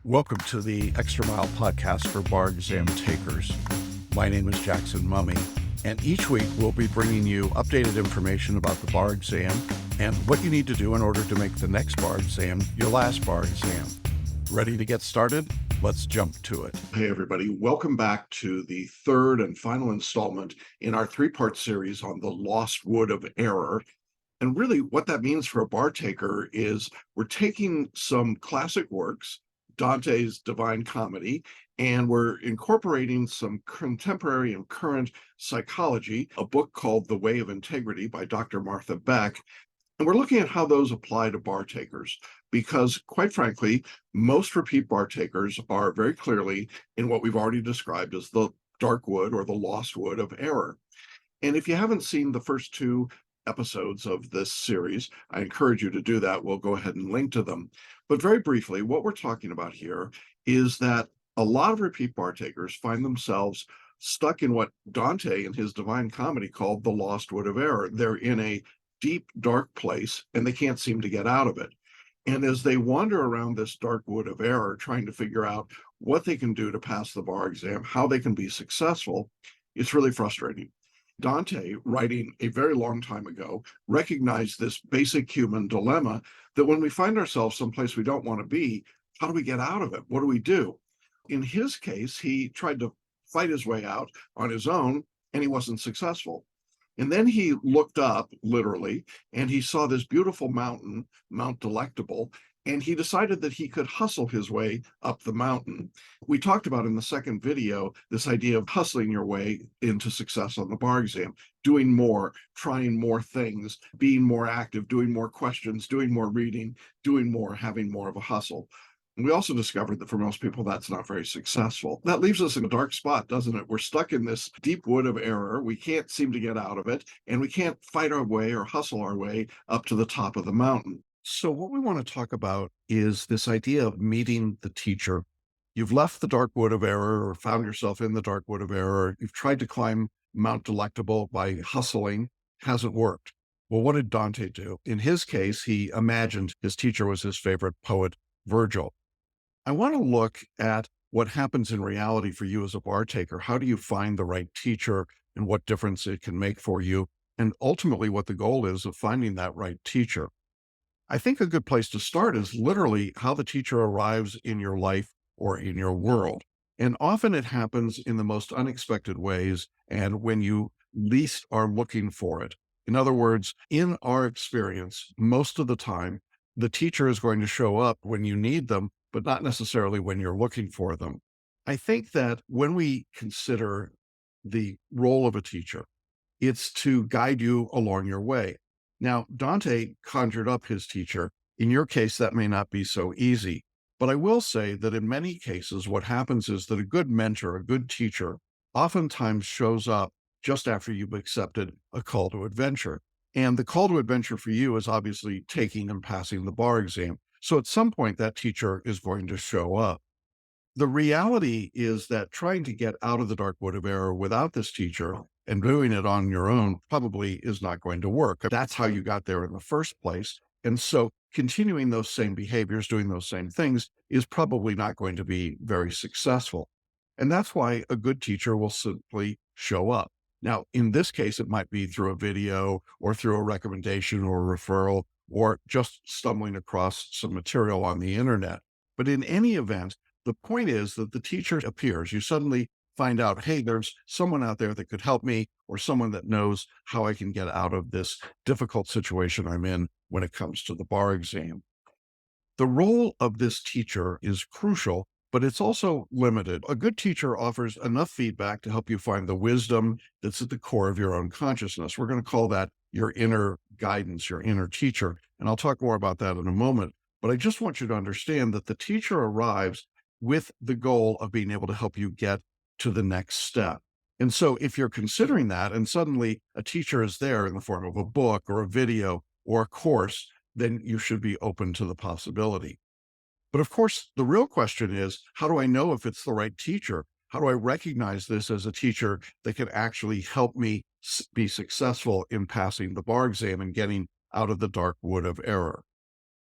Welcome to the Extra Mile podcast for bar exam takers. My name is Jackson Mumey, and each week we'll be bringing you updated information about the bar exam and what you need to do in order to make the next bar exam your last bar exam. Ready to get started? Let's jump to it. Hey everybody, welcome back to the third and final installment in our three-part series on the lost wood of error. And really what that means for a bar taker is we're taking some classic works, Dante's Divine Comedy, and we're incorporating some contemporary and current psychology, a book called The Way of Integrity by Dr. Martha Beck. And we're looking at how those apply to bar takers, because quite frankly, most repeat bar takers are very clearly in what we've already described as the dark wood or the lost wood of error. And if you haven't seen the first two episodes of this series, I encourage you to do that. We'll go ahead and link to them. But very briefly, what we're talking about here is that a lot of repeat bar takers find themselves stuck in what Dante in his Divine Comedy called the lost wood of error. They're in a deep, dark place and they can't seem to get out of it. And as they wander around this dark wood of error, trying to figure out what they can do to pass the bar exam, how they can be successful, it's really frustrating. Dante, writing a very long time ago, recognized this basic human dilemma that when we find ourselves someplace we don't want to be, how do we get out of it? What do we do? In his case, he tried to fight his way out on his own, and he wasn't successful. And then he looked up, literally, and he saw this beautiful mountain, Mount Delectable, and he decided that he could hustle his way up the mountain. We talked about in the second video this idea of hustling your way into success on the bar exam, doing more, trying more things, being more active, doing more questions, doing more reading, doing more, having more of a hustle. And we also discovered that for most people, that's not very successful. That leaves us in a dark spot, doesn't it? We're stuck in this deep wood of error. We can't seem to get out of it, and we can't fight our way or hustle our way up to the top of the mountain. So what we want to talk about is this idea of meeting the teacher. You've left the dark wood of error or found yourself in the dark wood of error. You've tried to climb Mount Delectable by hustling. Hasn't worked. Well, what did Dante do? In his case, he imagined his teacher was his favorite poet, Virgil. I want to look at what happens in reality for you as a bar taker. How do you find the right teacher and what difference it can make for you? And ultimately what the goal is of finding that right teacher. I think a good place to start is literally how the teacher arrives in your life or in your world. And often it happens in the most unexpected ways and when you least are looking for it. In other words, in our experience, most of the time, the teacher is going to show up when you need them, but not necessarily when you're looking for them. I think that when we consider the role of a teacher, it's to guide you along your way. Now, Dante conjured up his teacher. In your case, that may not be so easy. But I will say that in many cases, what happens is that a good mentor, a good teacher, oftentimes shows up just after you've accepted a call to adventure. And the call to adventure for you is obviously taking and passing the bar exam. So at some point, that teacher is going to show up. The reality is that trying to get out of the dark wood of error without this teacher and doing it on your own probably is not going to work. That's how you got there in the first place. And so continuing those same behaviors, doing those same things is probably not going to be very successful. And that's why a good teacher will simply show up. Now, in this case, it might be through a video or through a recommendation or a referral or just stumbling across some material on the internet. But in any event, the point is that the teacher appears. You suddenly find out, hey, there's someone out there that could help me or someone that knows how I can get out of this difficult situation I'm in when it comes to the bar exam. The role of this teacher is crucial, but it's also limited. A good teacher offers enough feedback to help you find the wisdom that's at the core of your own consciousness. We're going to call that your inner guidance, your inner teacher. And I'll talk more about that in a moment. But I just want you to understand that the teacher arrives with the goal of being able to help you get to the next step. And so if you're considering that and suddenly a teacher is there in the form of a book or a video or a course, then you should be open to the possibility. But of course, the real question is, how do I know if it's the right teacher? How do I recognize this as a teacher that can actually help me be successful in passing the bar exam and getting out of the dark wood of error?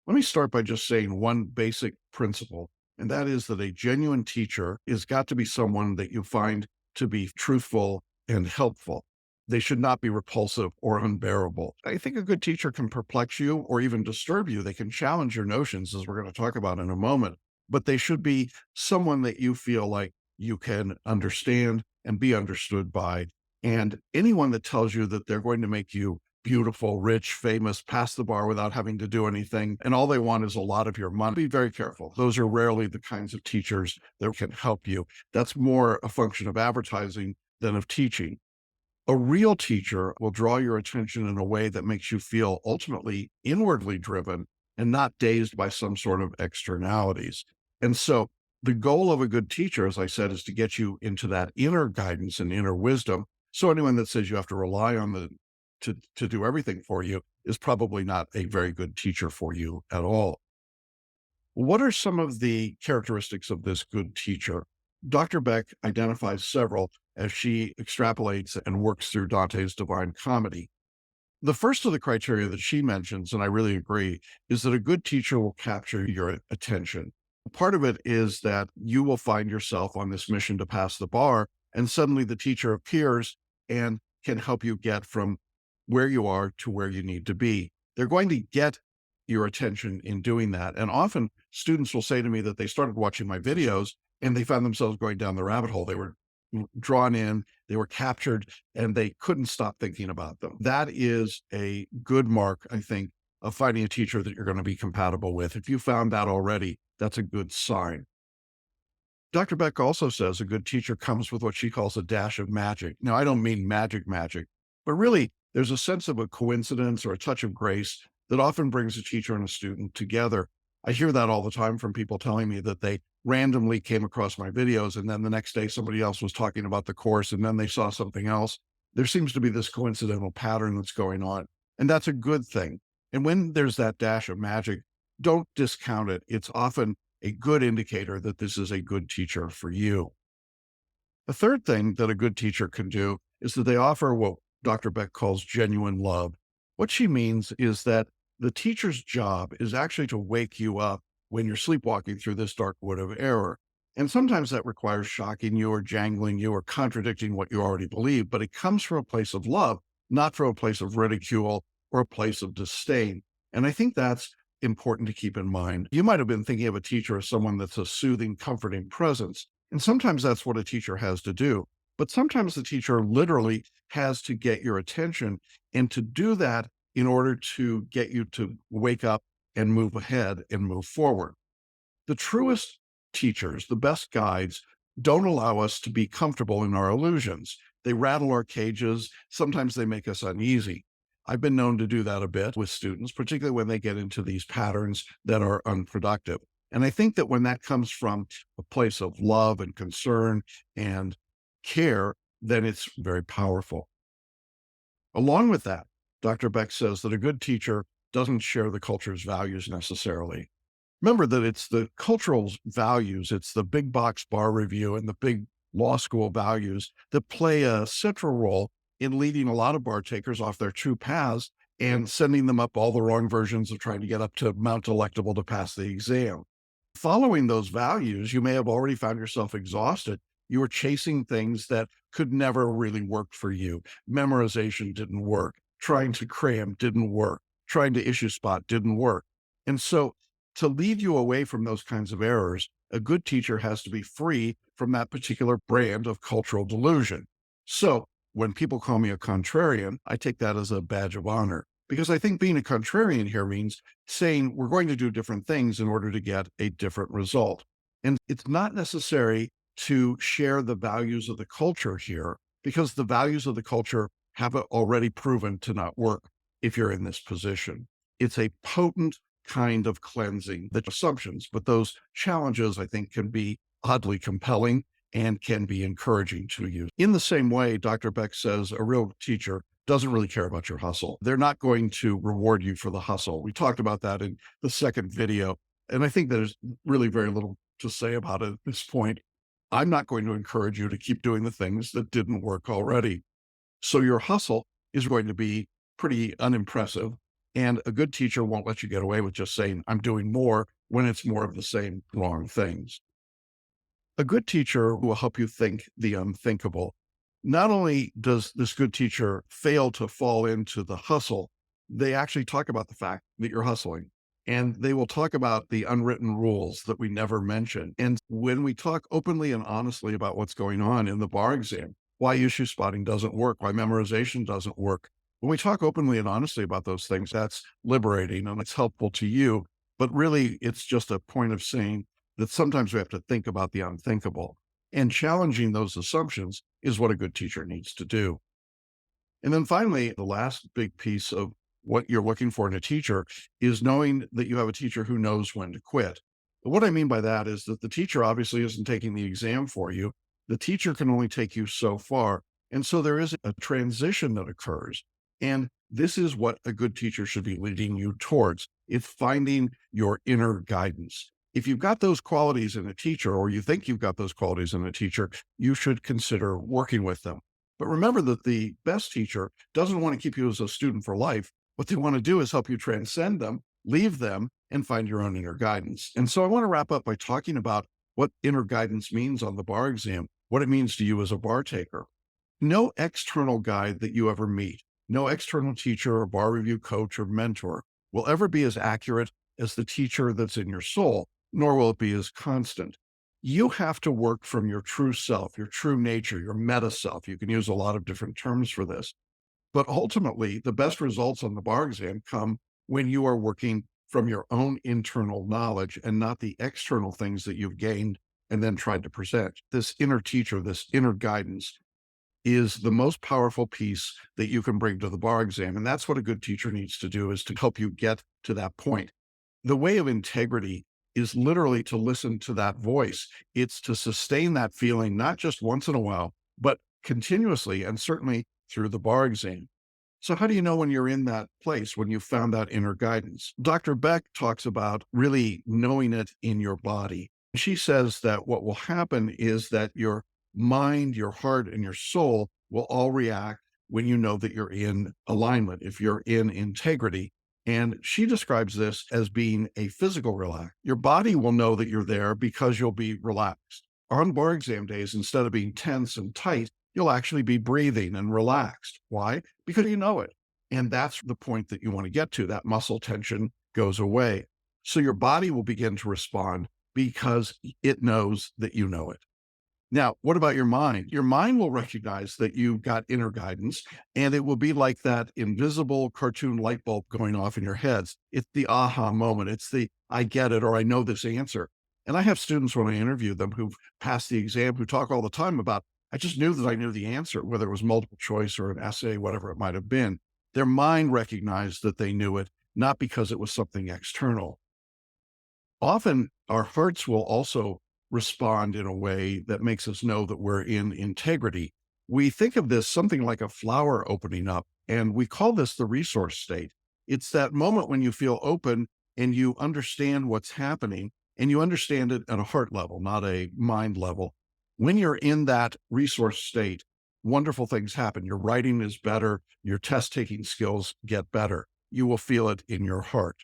Let me start by just saying one basic principle. And that is that a genuine teacher is got to be someone that you find to be truthful and helpful. They should not be repulsive or unbearable. I think a good teacher can perplex you or even disturb you. They can challenge your notions, as we're going to talk about in a moment, but they should be someone that you feel like you can understand and be understood by. And anyone that tells you that they're going to make you beautiful, rich, famous, pass the bar without having to do anything, and all they want is a lot of your money, be very careful. Those are rarely the kinds of teachers that can help you. That's more a function of advertising than of teaching. A real teacher will draw your attention in a way that makes you feel ultimately inwardly driven and not dazed by some sort of externalities. And so the goal of a good teacher, as I said, is to get you into that inner guidance and inner wisdom. So anyone that says you have to rely on to do everything for you is probably not a very good teacher for you at all. What are some of the characteristics of this good teacher? Dr. Beck identifies several as she extrapolates and works through Dante's Divine Comedy. The first of the criteria that she mentions, and I really agree, is that a good teacher will capture your attention. Part of it is that you will find yourself on this mission to pass the bar, and suddenly the teacher appears and can help you get from where you are to where you need to be. They're going to get your attention in doing that. And often students will say to me that they started watching my videos and they found themselves going down the rabbit hole. They were drawn in, they were captured, and they couldn't stop thinking about them. That is a good mark, I think, of finding a teacher that you're going to be compatible with. If you found that already, that's a good sign. Dr. Beck also says a good teacher comes with what she calls a dash of magic. Now, I don't mean magic, but really there's a sense of a coincidence or a touch of grace that often brings a teacher and a student together. I hear that all the time from people telling me that they randomly came across my videos and then the next day somebody else was talking about the course and then they saw something else. There seems to be this coincidental pattern that's going on, and that's a good thing. And when there's that dash of magic, don't discount it. It's often a good indicator that this is a good teacher for you. The third thing that a good teacher can do is that they offer what Dr. Beck calls genuine love. What she means is that the teacher's job is actually to wake you up when you're sleepwalking through this dark wood of error. And sometimes that requires shocking you or jangling you or contradicting what you already believe, but it comes from a place of love, not from a place of ridicule or a place of disdain. And I think that's important to keep in mind. You might have been thinking of a teacher as someone that's a soothing, comforting presence. And sometimes that's what a teacher has to do. But sometimes the teacher literally has to get your attention, and to do that in order to get you to wake up and move ahead and move forward. The truest teachers, the best guides, don't allow us to be comfortable in our illusions. They rattle our cages. Sometimes they make us uneasy. I've been known to do that a bit with students, particularly when they get into these patterns that are unproductive. And I think that when that comes from a place of love and concern and care, then it's very powerful. Along with that, Dr. Beck says that a good teacher doesn't share the culture's values necessarily. Remember that it's the cultural values, it's the big box bar review and the big law school values that play a central role in leading a lot of bar takers off their true paths and sending them up all the wrong versions of trying to get up to Mount Delectable to pass the exam. Following those values, you may have already found yourself exhausted. You were chasing things that could never really work for you. Memorization didn't work. Trying to cram didn't work. Trying to issue spot didn't work. And so to lead you away from those kinds of errors, a good teacher has to be free from that particular brand of cultural delusion. So when people call me a contrarian, I take that as a badge of honor, because I think being a contrarian here means saying we're going to do different things in order to get a different result. And it's not necessary to share the values of the culture here, because the values of the culture have already proven to not work if you're in this position. It's a potent kind of cleansing the assumptions, but those challenges, I think, can be oddly compelling and can be encouraging to you. In the same way, Dr. Beck says a real teacher doesn't really care about your hustle. They're not going to reward you for the hustle. We talked about that in the second video, and I think there's really very little to say about it at this point. I'm not going to encourage you to keep doing the things that didn't work already. So your hustle is going to be pretty unimpressive, and a good teacher won't let you get away with just saying, I'm doing more, when it's more of the same wrong things. A good teacher will help you think the unthinkable. Not only does this good teacher fail to fall into the hustle, they actually talk about the fact that you're hustling. And they will talk about the unwritten rules that we never mention. And when we talk openly and honestly about what's going on in the bar exam, why issue spotting doesn't work, why memorization doesn't work, when we talk openly and honestly about those things, that's liberating and it's helpful to you. But really, it's just a point of saying, that sometimes we have to think about the unthinkable. And challenging those assumptions is what a good teacher needs to do. And then finally, the last big piece of what you're looking for in a teacher is knowing that you have a teacher who knows when to quit. What I mean by that is that the teacher obviously isn't taking the exam for you. The teacher can only take you so far. And so there is a transition that occurs. And this is what a good teacher should be leading you towards. It's finding your inner guidance. If you've got those qualities in a teacher, or you think you've got those qualities in a teacher, you should consider working with them. But remember that the best teacher doesn't want to keep you as a student for life. What they want to do is help you transcend them, leave them, and find your own inner guidance. And so I want to wrap up by talking about what inner guidance means on the bar exam, what it means to you as a bar taker. No external guide that you ever meet, no external teacher or bar review coach or mentor will ever be as accurate as the teacher that's in your soul, nor will it be as constant. You have to work from your true self, your true nature, your meta self. You can use a lot of different terms for this. But ultimately, the best results on the bar exam come when you are working from your own internal knowledge and not the external things that you've gained and then tried to present. This inner teacher, this inner guidance is the most powerful piece that you can bring to the bar exam. And that's what a good teacher needs to do, is to help you get to that point. The way of integrity is literally to listen to that voice. It's to sustain that feeling, not just once in a while, but continuously, and certainly through the bar exam. So how do you know when you're in that place, when you've found that inner guidance? Dr. Beck talks about really knowing it in your body. She says that what will happen is that your mind, your heart, and your soul will all react when you know that you're in alignment, if you're in integrity. And she describes this as being a physical relax. Your body will know that you're there because you'll be relaxed. On bar exam days, instead of being tense and tight, you'll actually be breathing and relaxed. Why? Because you know it. And that's the point that you want to get to. That muscle tension goes away. So your body will begin to respond because it knows that you know it. Now, what about your mind? Your mind will recognize that you've got inner guidance, and it will be like that invisible cartoon light bulb going off in your heads. It's the aha moment. It's the, I get it, or I know this answer. And I have students when I interview them who've passed the exam who talk all the time about, I just knew that I knew the answer, whether it was multiple choice or an essay, whatever it might have been. Their mind recognized that they knew it, not because it was something external. Often our hearts will also respond in a way that makes us know that we're in integrity. We think of this something like a flower opening up, and we call this the resource state. It's that moment when you feel open and you understand what's happening, and you understand it at a heart level, not a mind level. When you're in that resource state, wonderful things happen. Your writing is better, your test taking skills get better. You will feel it in your heart.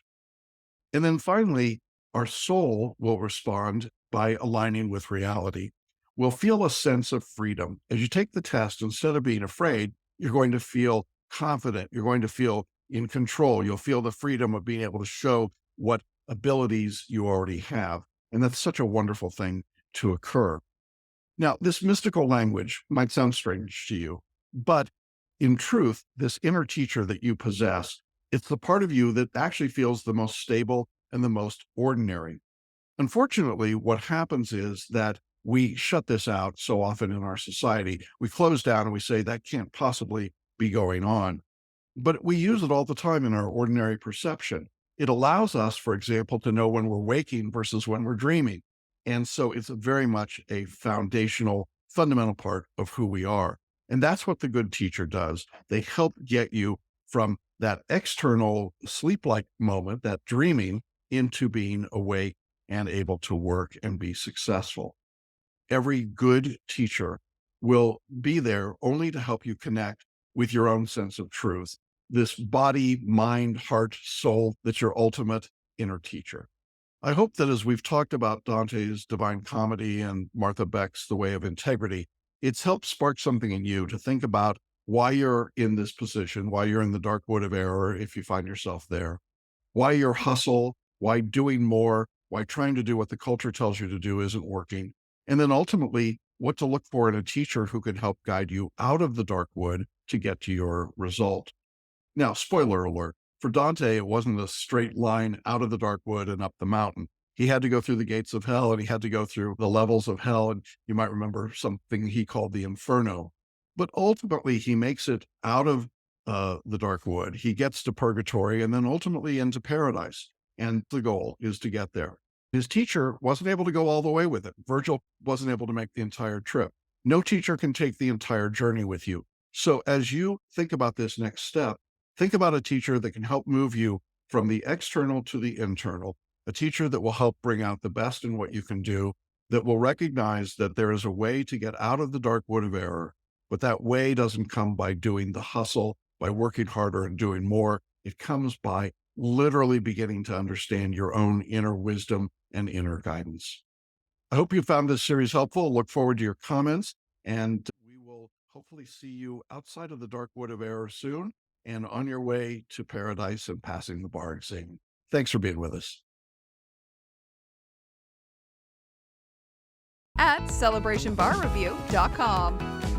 And then finally, our soul will respond by aligning with reality. We'll feel a sense of freedom. As you take the test, instead of being afraid, you're going to feel confident. You're going to feel in control. You'll feel the freedom of being able to show what abilities you already have. And that's such a wonderful thing to occur. Now, this mystical language might sound strange to you, but in truth, this inner teacher that you possess, it's the part of you that actually feels the most stable and the most ordinary. Unfortunately, what happens is that we shut this out so often in our society. We close down and we say that can't possibly be going on. But we use it all the time in our ordinary perception. It allows us, for example, to know when we're waking versus when we're dreaming. And so it's very much a foundational, fundamental part of who we are. And that's what the good teacher does. They help get you from that external sleep-like moment, that dreaming, into being awake and able to work and be successful. Every good teacher will be there only to help you connect with your own sense of truth. This body, mind, heart, soul, that's your ultimate inner teacher. I hope that as we've talked about Dante's Divine Comedy and Martha Beck's The Way of Integrity, it's helped spark something in you to think about why you're in this position, why you're in the dark wood of error if you find yourself there, why your hustle, why doing more, why trying to do what the culture tells you to do isn't working, and then ultimately what to look for in a teacher who can help guide you out of the dark wood to get to your result. Now, spoiler alert, for Dante, it wasn't a straight line out of the dark wood and up the mountain. He had to go through the gates of hell, and he had to go through the levels of hell. And you might remember something he called the inferno. But ultimately, he makes it out of the dark wood. He gets to purgatory and then ultimately into paradise. And the goal is to get there. His teacher wasn't able to go all the way with it. Virgil wasn't able to make the entire trip. No teacher can take the entire journey with you. So as you think about this next step, think about a teacher that can help move you from the external to the internal, a teacher that will help bring out the best in what you can do, that will recognize that there is a way to get out of the dark wood of error, but that way doesn't come by doing the hustle, by working harder and doing more. It comes by literally beginning to understand your own inner wisdom and inner guidance. I hope you found this series helpful. Look forward to your comments, and we will hopefully see you outside of the dark wood of error soon and on your way to paradise and passing the bar exam. Thanks for being with us. At celebrationbarreview.com.